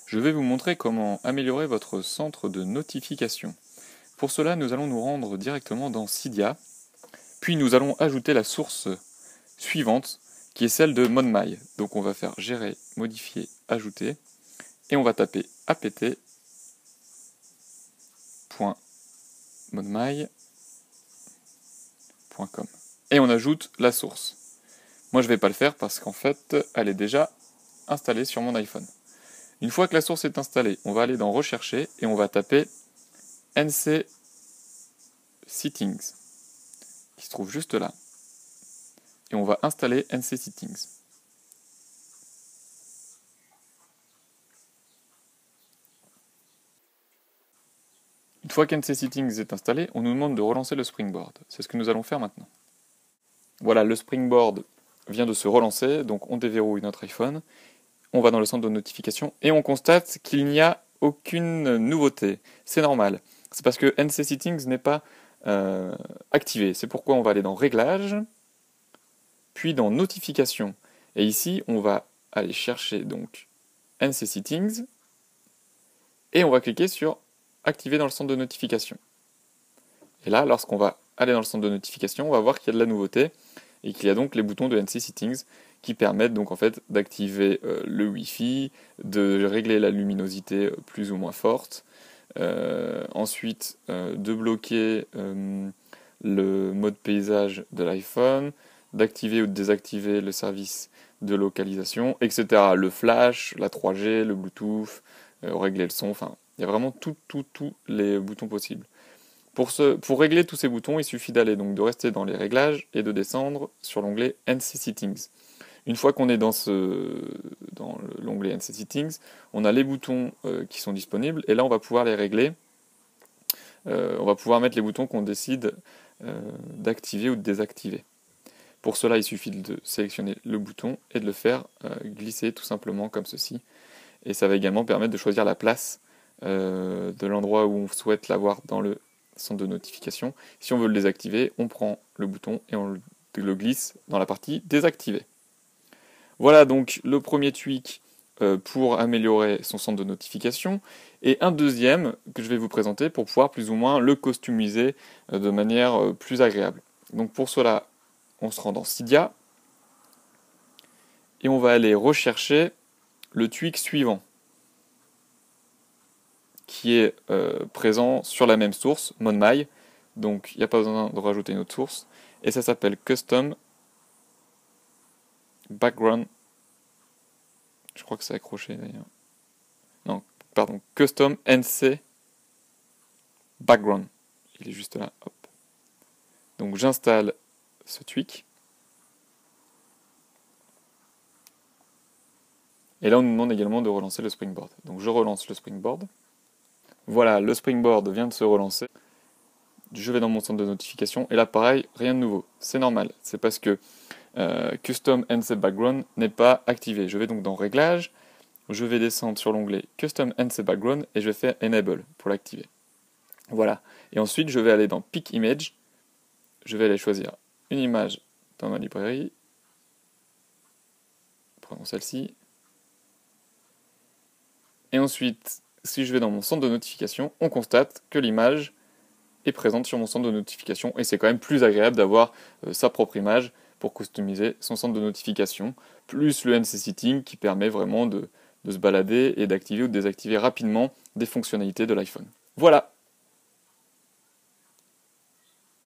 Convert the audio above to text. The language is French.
je vais vous montrer comment améliorer votre centre de notification. Pour cela, nous allons nous rendre directement dans Cydia, puis nous allons ajouter la source suivante, qui est celle de ModMy. Donc on va faire gérer, modifier, ajouter, et on va taper apt.modmy.com. Et on ajoute la source. Moi je ne vais pas le faire parce qu'en fait, elle est déjà installée sur mon iPhone. Une fois que la source est installée, on va aller dans Rechercher et on va taper NC Settings, qui se trouve juste là. Et on va installer NC Settings. Une fois qu'NC Settings est installé, on nous demande de relancer le Springboard. C'est ce que nous allons faire maintenant. Voilà, le Springboard vient de se relancer, donc on déverrouille notre iPhone, on va dans le centre de notification et on constate qu'il n'y a aucune nouveauté. C'est normal. C'est parce que NC Settings n'est pas activé. C'est pourquoi on va aller dans Réglages, puis dans Notification. Et ici, on va aller chercher donc NC Settings et on va cliquer sur Activer dans le centre de notification. Et là, lorsqu'on va aller dans le centre de notification, on va voir qu'il y a de la nouveauté et qu'il y a donc les boutons de NC Settings qui permettent donc en fait d'activer le Wi-Fi, de régler la luminosité plus ou moins forte, ensuite de bloquer le mode paysage de l'iPhone, d'activer ou de désactiver le service de localisation, etc. Le flash, la 3G, le Bluetooth, régler le son, enfin il y a vraiment tous les boutons possibles. Pour régler tous ces boutons, il suffit de rester dans les réglages et de descendre sur l'onglet NC Settings. Une fois qu'on est dans l'onglet NC Settings, on a les boutons qui sont disponibles et là on va pouvoir les régler. On va pouvoir mettre les boutons qu'on décide d'activer ou de désactiver. Pour cela, il suffit de sélectionner le bouton et de le faire glisser tout simplement comme ceci. Et ça va également permettre de choisir la place de l'endroit où on souhaite l'avoir dans le centre de notification. Si on veut le désactiver, on prend le bouton et on le glisse dans la partie désactivée. Voilà donc le premier tweak pour améliorer son centre de notification et un deuxième que je vais vous présenter pour pouvoir plus ou moins le customiser de manière plus agréable. Donc pour cela, on se rend dans Cydia et on va aller rechercher le tweak suivant qui est présent sur la même source, ModMy, donc il n'y a pas besoin de rajouter une autre source, et ça s'appelle Custom Background, je crois que c'est accroché d'ailleurs, non, pardon, Custom NC Background, il est juste là, hop. Donc j'installe ce tweak, et là on nous demande également de relancer le Springboard, donc je relance le Springboard. Voilà, le Springboard vient de se relancer. Je vais dans mon centre de notification et là pareil, rien de nouveau. C'est normal, c'est parce que Custom NC Background n'est pas activé. Je vais donc dans Réglages, je vais descendre sur l'onglet Custom NC Background et je vais faire Enable pour l'activer. Voilà, et ensuite je vais aller dans Pick Image, je vais aller choisir une image dans ma librairie. Prenons celle-ci. Et ensuite, si je vais dans mon centre de notification, on constate que l'image est présente sur mon centre de notification et c'est quand même plus agréable d'avoir sa propre image pour customiser son centre de notification, plus le NC Setting qui permet vraiment de se balader et d'activer ou de désactiver rapidement des fonctionnalités de l'iPhone. Voilà!